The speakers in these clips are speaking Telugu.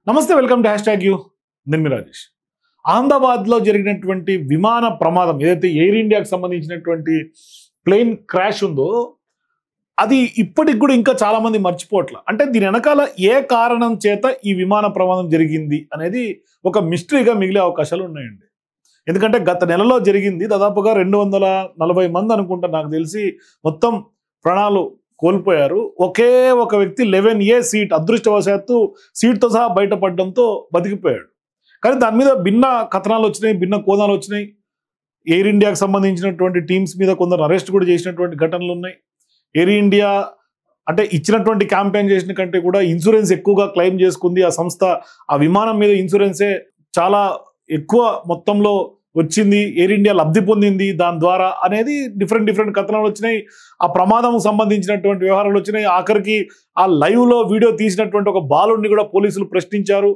నమస్తే, వెల్కమ్ టు హ్యాష్ యూ. నేను మీ రాజేష్. అహ్మదాబాద్లో జరిగినటువంటి విమాన ప్రమాదం ఏదైతే ఎయిర్ ఇండియాకి సంబంధించినటువంటి ప్లేన్ క్రాష్ ఉందో అది ఇప్పటికి కూడా ఇంకా చాలా మంది మర్చిపోవట్ల. అంటే దీని వెనకాల ఏ కారణం చేత ఈ విమాన ప్రమాదం జరిగింది అనేది ఒక మిస్టరీగా మిగిలే అవకాశాలు ఉన్నాయండి. ఎందుకంటే గత నెలలో జరిగింది, దాదాపుగా 240 మంది అనుకుంటా నాకు తెలిసి మొత్తం ప్రాణాలు కోల్పోయారు. ఒకే ఒక వ్యక్తి 11A సీట్ అదృష్టవశాత్తు సీట్తో సహా బయటపడడంతో బతికిపోయాడు. కానీ దాని మీద భిన్న కథనాలు వచ్చినాయి, భిన్న కోణాలు వచ్చినాయి. ఎయిర్ ఇండియాకి సంబంధించినటువంటి టీమ్స్ మీద కొందరు అరెస్ట్ కూడా చేసినటువంటి ఘటనలు ఉన్నాయి. ఎయిర్ ఇండియా అంటే ఇచ్చినటువంటి క్యాంపెయిన్ చేసిన కంటే కూడా ఇన్సూరెన్స్ ఎక్కువగా క్లెయిమ్ చేసుకుంది ఆ సంస్థ. ఆ విమానం మీద ఇన్సూరెన్సే చాలా ఎక్కువ మొత్తంలో వచ్చింది, ఎయిర్ ఇండియా లబ్ధి పొందింది దాని ద్వారా అనేది డిఫరెంట్ కథనాలు వచ్చినాయి. ఆ ప్రమాదం సంబంధించినటువంటి వ్యవహారాలు వచ్చినాయి. ఆఖరికి ఆ లైవ్లో వీడియో తీసినటువంటి ఒక బాలుడిని కూడా పోలీసులు ప్రశ్నించారు.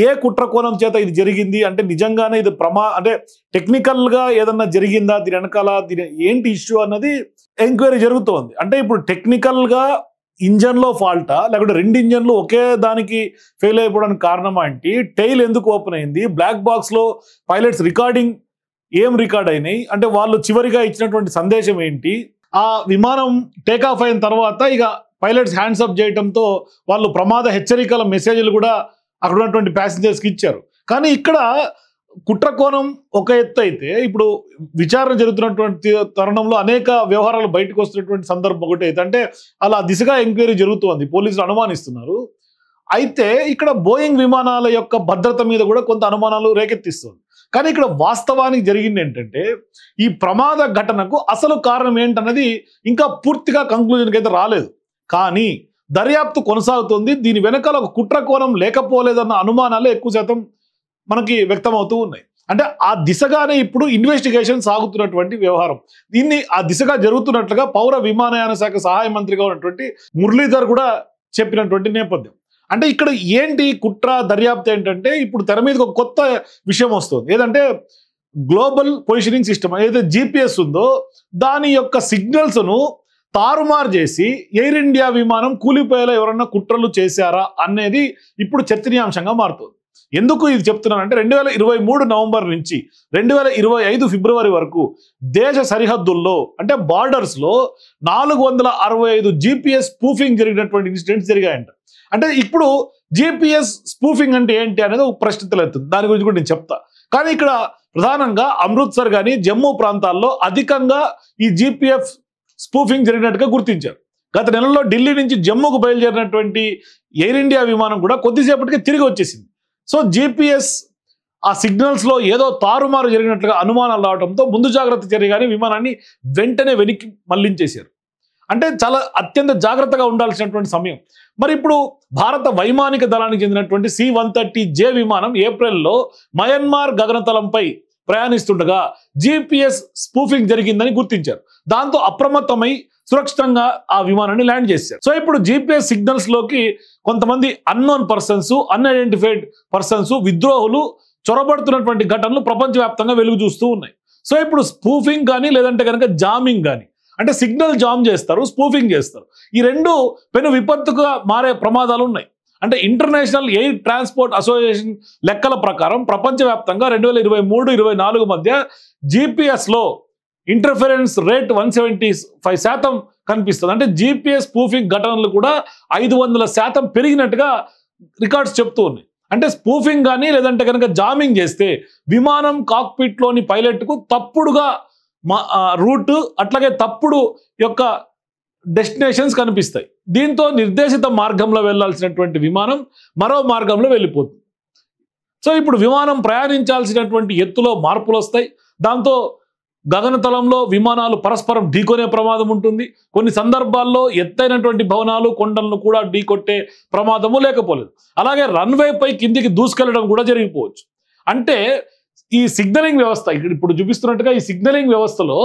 ఏ కుట్ర కోణం చేత ఇది జరిగింది, అంటే నిజంగానే ఇది అంటే టెక్నికల్గా ఏదన్నా జరిగిందా, దీని వెనకాల దీని ఏంటి ఇష్యూ అన్నది ఎంక్వైరీ జరుగుతోంది. అంటే ఇప్పుడు టెక్నికల్గా ఇంజన్లో ఫాల్టా, లేకుంటే 2 ఇంజన్లు ఒకే దానికి ఫెయిల్ అయిపోవడానికి కారణం ఏంటి, టైల్ ఎందుకు ఓపెన్ అయింది, బ్లాక్ బాక్స్లో పైలట్స్ రికార్డింగ్ ఏం రికార్డ్ అయినాయి, అంటే వాళ్ళు చివరిగా ఇచ్చినటువంటి సందేశం ఏంటి, ఆ విమానం టేకాఫ్ అయిన తర్వాత ఇక పైలట్స్ హ్యాండ్స్ అప్ చేయడంతో వాళ్ళు ప్రమాద హెచ్చరికల మెసేజ్లు కూడా అక్కడ ఉన్నటువంటి ప్యాసింజర్స్కి ఇచ్చారు. కానీ ఇక్కడ కుట్ర కోణం ఒక ఎత్తు అయితే, ఇప్పుడు విచారణ జరుగుతున్నటువంటి తరుణంలో అనేక వ్యవహారాలు బయటకు వస్తున్నటువంటి సందర్భం ఒకటి అయితే, అంటే అలా దిశగా ఎంక్వైరీ జరుగుతోంది, పోలీసులు అనుమానిస్తున్నారు. అయితే ఇక్కడ బోయింగ్ విమానాల యొక్క భద్రత మీద కూడా కొంత అనుమానాలు రేకెత్తిస్తుంది. కానీ ఇక్కడ వాస్తవానికి జరిగింది ఏంటంటే, ఈ ప్రమాద ఘటనకు అసలు కారణం ఏంటన్నది ఇంకా పూర్తిగా కంక్లూజన్కి అయితే రాలేదు. కానీ దర్యాప్తు కొనసాగుతుంది. దీని వెనకాల ఒక కుట్ర కోణం లేకపోలేదన్న అనుమానాలే ఎక్కువ శాతం మనకి వ్యక్తమవుతూ ఉన్నాయి. అంటే ఆ దిశగానే ఇప్పుడు ఇన్వెస్టిగేషన్ సాగుతున్నటువంటి వ్యవహారం. దీన్ని ఆ దిశగా జరుగుతున్నట్లుగా పౌర విమానయాన శాఖ సహాయ మంత్రిగా ఉన్నటువంటి మురళీధర్ కూడా చెప్పినటువంటి నేపథ్యం. అంటే ఇక్కడ ఏంటి కుట్ర దర్యాప్తు ఏంటంటే, ఇప్పుడు తెర మీద ఒక కొత్త విషయం వస్తుంది. ఏదంటే గ్లోబల్ పొజిషనింగ్ సిస్టమ్ ఏదైతే GPS ఉందో దాని యొక్క సిగ్నల్స్ను తారుమారు చేసి ఎయిర్ ఇండియా విమానం కూలిపోయేలా ఎవరన్నా కుట్రలు చేశారా అనేది ఇప్పుడు చర్చనీయాంశంగా మారుతుంది. ఎందుకు ఇది చెప్తున్నానంటే, 2023 నవంబర్ నుంచి 2025 ఫిబ్రవరి వరకు దేశ సరిహద్దుల్లో అంటే బార్డర్స్లో 465 GPS స్పూఫింగ్ జరిగినటువంటి ఇన్సిడెంట్స్ జరిగాయంట. అంటే ఇప్పుడు GPS స్పూఫింగ్ అంటే ఏంటి అనేది ఒక ప్రశ్న తలెత్తుంది. దాని గురించి కూడా నేను చెప్తా. కానీ ఇక్కడ ప్రధానంగా అమృత్సర్ కానీ జమ్మూ ప్రాంతాల్లో అధికంగా ఈ GPS స్పూఫింగ్ జరిగినట్టుగా గుర్తించారు. గత నెలలో ఢిల్లీ నుంచి జమ్మూకు బయలుదేరినటువంటి ఎయిర్ ఇండియా విమానం కూడా కొద్దిసేపటికి తిరిగి వచ్చేసింది. సో GPS ఆ సిగ్నల్స్లో ఏదో తారుమారు జరిగినట్లుగా అనుమానాలు రావడంతో ముందు జాగ్రత్త చర్యగానే విమానాన్ని వెంటనే వెనక్కి మళ్లించేశారు. అంటే చాలా అత్యంత జాగ్రత్తగా ఉండాల్సినటువంటి సమయం. మరి ఇప్పుడు భారత వైమానిక దళానికి చెందినటువంటి C-130J విమానం ఏప్రిల్లో మయన్మార్ గగనతలంపై ప్రయాణిస్తుండగా GPS స్పూఫింగ్ జరిగిందని గుర్తించారు. దాంతో అప్రమత్తమై సురక్షితంగా ఆ విమానాన్ని ల్యాండ్ చేశారు. సో ఇప్పుడు GPS సిగ్నల్స్ లోకి కొంతమంది అన్నోన్ పర్సన్స్, అన్ఐడెంటిఫైడ్ పర్సన్స్, విద్రోహులు చొరబడుతున్నటువంటి ఘటనలు ప్రపంచవ్యాప్తంగా వెలుగు చూస్తూ ఉన్నాయి. సో ఇప్పుడు స్పూఫింగ్ కానీ లేదంటే కనుక జామింగ్ కానీ, అంటే సిగ్నల్ జామ్ చేస్తారు, స్పూఫింగ్ చేస్తారు. ఈ రెండు పెను విపత్తుగా మారే ప్రమాదాలు ఉన్నాయి. అంటే ఇంటర్నేషనల్ ఎయిర్ ట్రాన్స్పోర్ట్ అసోసియేషన్ లెక్కల ప్రకారం ప్రపంచవ్యాప్తంగా 2023-24 మధ్య GPSలో ఇంటర్ఫరెన్స్ రేట్ 175% కనిపిస్తుంది. అంటే GPS స్పూఫింగ్ ఘటనలు కూడా 500% పెరిగినట్టుగా రికార్డ్స్ చెప్తూ ఉన్నాయి. అంటే స్పూఫింగ్ కానీ లేదంటే కనుక జామింగ్ చేస్తే విమానం కాక్పిట్లోని పైలట్కు తప్పుడుగా రూట్, అట్లాగే తప్పుడు యొక్క డెస్టినేషన్స్ కనిపిస్తాయి. దీంతో నిర్దేశిత మార్గంలో వెళ్లాల్సినటువంటి విమానం మరో మార్గంలో వెళ్ళిపోతుంది. సో ఇప్పుడు విమానం ప్రయాణించాల్సినటువంటి ఎత్తులో మార్పులు వస్తాయి. దాంతో గగనతలంలో విమానాలు పరస్పరం ఢీకొనే ప్రమాదం ఉంటుంది. కొన్ని సందర్భాల్లో ఎత్తైనటువంటి భవనాలు, కొండలను కూడా ఢీకొట్టే ప్రమాదము లేకపోలేదు. అలాగే రన్వేపై కిందికి దూసుకెళ్లడం కూడా జరిగిపోవచ్చు. అంటే ఈ సిగ్నలింగ్ వ్యవస్థ ఇప్పుడు చూపిస్తున్నట్టుగా ఈ సిగ్నలింగ్ వ్యవస్థలో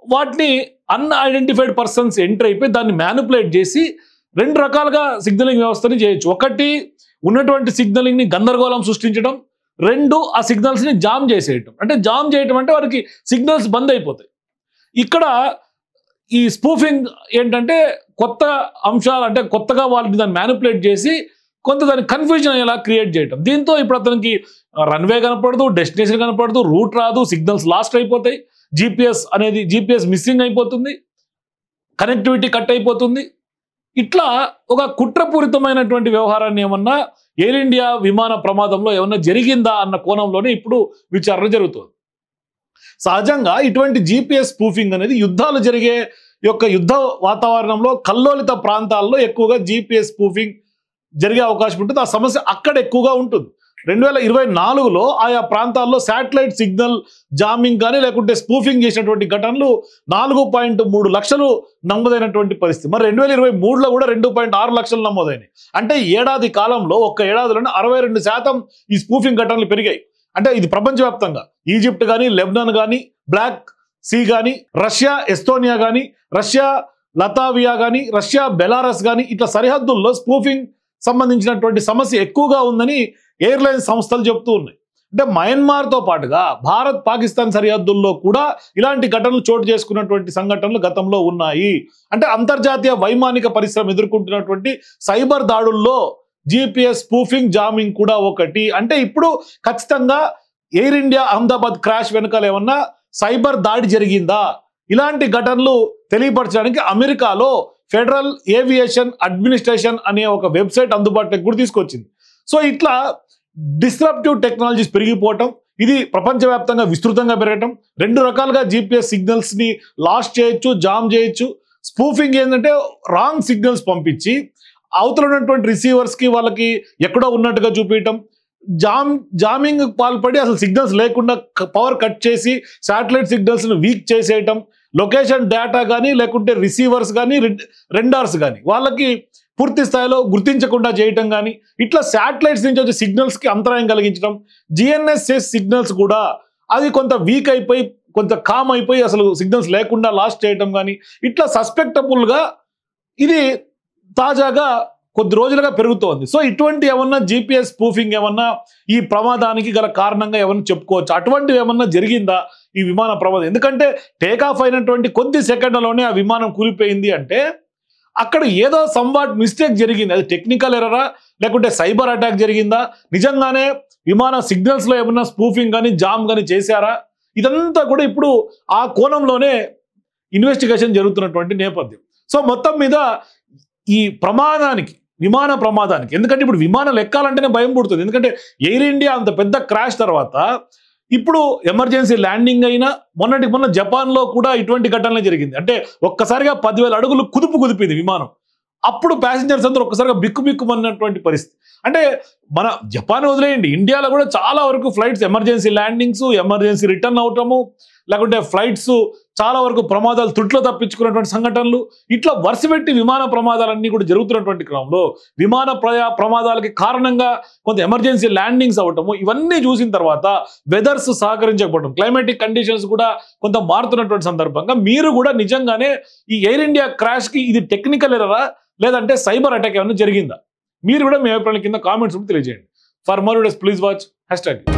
వాటిని అన్ఐడెంటిఫైడ్ పర్సన్స్ ఎంటర్ అయిపోయి దాన్ని మ్యానిపులేట్ చేసి 2 రకాలుగా సిగ్నలింగ్ వ్యవస్థని చేయొచ్చు. ఒకటి ఉన్నటువంటి సిగ్నలింగ్ని గందరగోళం సృష్టించడం, 2 ఆ సిగ్నల్స్ని జామ్ చేసేయటం. అంటే జామ్ చేయటం అంటే వారికి సిగ్నల్స్ బంద్ అయిపోతాయి. ఇక్కడ ఈ స్పూఫింగ్ ఏంటంటే కొత్త అంశాలు, అంటే కొత్తగా వాళ్ళని దాన్ని మ్యానిపులేట్ చేసి కొంత దాని కన్ఫ్యూజన్ ఎలా క్రియేట్ చేయటం. దీంతో ఇప్పుడు అతనికి రన్వే కనపడదు, డెస్టినేషన్ కనపడదు, రూట్ రాదు, సిగ్నల్స్ లాస్ట్ అయిపోతాయి, జీపీఎస్ మిస్సింగ్ అయిపోతుంది, కనెక్టివిటీ కట్ అయిపోతుంది. ఇట్లా ఒక కుట్రపూరితమైనటువంటి వ్యవహారాన్ని ఏమన్నా ఎయిర్ ఇండియా విమాన ప్రమాదంలో ఏమన్నా జరిగిందా అన్న కోణంలోనే ఇప్పుడు విచారణ జరుగుతుంది. సహజంగా ఇటువంటి జీపీఎస్ స్పూఫింగ్ అనేది యుద్ధాలు జరిగే యుద్ధ వాతావరణంలో కల్లోలిత ప్రాంతాల్లో ఎక్కువగా జీపీఎస్ స్పూఫింగ్ జరిగే అవకాశం ఉంటుంది. ఆ సమస్య అక్కడ ఎక్కువగా ఉంటుంది. 2024లో ఆయా ప్రాంతాల్లో శాటిలైట్ సిగ్నల్ జామింగ్ కానీ లేకుంటే స్పూఫింగ్ చేసినటువంటి ఘటనలు 4.3 లక్షలు నమోదైనటువంటి పరిస్థితి. మరి 2023లో కూడా 2.6 లక్షలు నమోదైనాయి. అంటే ఏడాది కాలంలో ఏడాదిలోనే 62% ఈ స్పూఫింగ్ ఘటనలు పెరిగాయి. అంటే ఇది ప్రపంచవ్యాప్తంగా ఈజిప్ట్ కానీ, లెబనాన్ కానీ, బ్లాక్ సీ కానీ, రష్యా ఎస్తోనియా కానీ, రష్యా లతావియా కానీ, రష్యా బెలారస్ కానీ ఇట్లా సరిహద్దుల్లో స్పూఫింగ్ సంబంధించినటువంటి సమస్య ఎక్కువగా ఉందని ఎయిర్లైన్స్ సంస్థలు చెప్తూ ఉన్నాయి. అంటే మయన్మార్తో పాటుగా భారత్ పాకిస్తాన్ సరిహద్దుల్లో కూడా ఇలాంటి ఘటనలు చోటు చేసుకున్నటువంటి సంఘటనలు గతంలో ఉన్నాయి. అంటే అంతర్జాతీయ వైమానిక పరిశ్రమ ఎదుర్కొంటున్నటువంటి సైబర్ దాడుల్లో జీపీఎస్ స్పూఫింగ్ జామింగ్ కూడా ఒకటి. అంటే ఇప్పుడు ఖచ్చితంగా ఎయిర్ ఇండియా అహ్మదాబాద్ క్రాష్ వెనకాల ఏమన్నా సైబర్ దాడి జరిగిందా, ఇలాంటి ఘటనలు తెలియపరచడానికి అమెరికాలో ఫెడరల్ ఏవియేషన్ అడ్మినిస్ట్రేషన్ అనే ఒక వెబ్సైట్ అందుబాటులోకి కూడా తీసుకొచ్చింది. సో ఇట్లా డిస్రప్టివ్ టెక్నాలజీస్ పెరిగిపోవటం, ఇది ప్రపంచవ్యాప్తంగా విస్తృతంగా పెరగటం, 2 రకాలుగా జీపీఎస్ సిగ్నల్స్ని లాస్ట్ చేయొచ్చు, జామ్ చేయొచ్చు. స్పూఫింగ్ ఏంటంటే రాంగ్ సిగ్నల్స్ పంపించి అవతల ఉన్నటువంటి రిసీవర్స్కి వాళ్ళకి ఎక్కడో ఉన్నట్టుగా చూపించటం, జామింగ్ పాల్పడి అసలు సిగ్నల్స్ లేకుండా పవర్ కట్ చేసి శాటిలైట్ సిగ్నల్స్ని వీక్ చేసేయటం, లొకేషన్ డేటా కానీ లేకుంటే రిసీవర్స్ కానీ రెండార్స్ కానీ వాళ్ళకి పూర్తి స్థాయిలో గుర్తించకుండా చేయటం కానీ, ఇట్లా శాటిలైట్స్ నుంచి వచ్చే సిగ్నల్స్కి అంతరాయం కలిగించడం, జిఎన్ఎస్ఎస్ సిగ్నల్స్ కూడా అది కొంత వీక్ అయిపోయి కొంత కామ్ అయిపోయి అసలు సిగ్నల్స్ లేకుండా లాస్ట్ చేయటం కానీ, ఇట్లా సస్పెక్టబుల్గా ఇది తాజాగా కొద్ది రోజులుగా పెరుగుతోంది. సో ఇటువంటి ఏమన్నా జీపీఎస్ స్పూఫింగ్ ఏమన్నా ఈ ప్రమాదానికి గల కారణంగా ఏమన్నా చెప్పుకోవచ్చు. అటువంటివి ఏమన్నా జరిగిందా ఈ విమాన ప్రమాదం? ఎందుకంటే టేకాఫ్ అయినటువంటి కొద్ది సెకండ్లలోనే ఆ విమానం కూలిపోయింది అంటే అక్కడ ఏదో సంవాట్ మిస్టేక్ జరిగింది. అది టెక్నికల్ ఎర్రరా లేకుంటే సైబర్ అటాక్ జరిగిందా, నిజంగానే విమాన సిగ్నల్స్లో ఏమన్నా స్పూఫింగ్ కానీ జామ్ కానీ చేశారా, ఇదంతా కూడా ఇప్పుడు ఆ కోణంలోనే ఇన్వెస్టిగేషన్ జరుగుతున్నటువంటి నేపథ్యం. సో మొత్తం మీద ఈ విమాన ప్రమాదానికి ఎందుకంటే ఇప్పుడు విమానాలు ఎక్కాలంటేనే భయం పుడుతుంది. ఎందుకంటే ఎయిర్ ఇండియా అంత పెద్ద క్రాష్ తర్వాత ఇప్పుడు ఎమర్జెన్సీ ల్యాండింగ్ అయినా మొన్న జపాన్లో కూడా ఇటువంటి ఘటనలే జరిగింది. అంటే ఒక్కసారిగా 10,000 అడుగులు కుదిపింది విమానం. అప్పుడు ప్యాసింజర్స్ అందరూ ఒక్కసారిగా బిక్కుమన్నటువంటి పరిస్థితి. అంటే మన జపాన్ వదిలేయండి, ఇండియాలో కూడా చాలా వరకు flights emergency landings, emergency return అవటము, లేకుంటే ఫ్లైట్స్ చాలా వరకు ప్రమాదాలు త్రుట్లో తప్పించుకున్నటువంటి సంఘటనలు, ఇట్లా వరుసపెట్టి విమాన ప్రమాదాలన్నీ కూడా జరుగుతున్నటువంటి క్రమంలో విమాన ప్రమాదాలకి కారణంగా కొంత ఎమర్జెన్సీ ల్యాండింగ్స్ అవ్వటము, ఇవన్నీ చూసిన తర్వాత వెదర్స్ సహకరించకపోవడం, క్లైమాటిక్ కండిషన్స్ కూడా కొంత మారుతున్నటువంటి సందర్భంగా మీరు కూడా నిజంగానే ఈ ఎయిర్ ఇండియా క్రాష్కి ఇది టెక్నికల్ ఎర్రరా లేదంటే సైబర్ అటాక్ ఏమైనా జరిగిందా? మీరు కూడా మీ అభిప్రాయాల కింద కామెంట్స్ తెలియజేయండి. For more videos please watch #.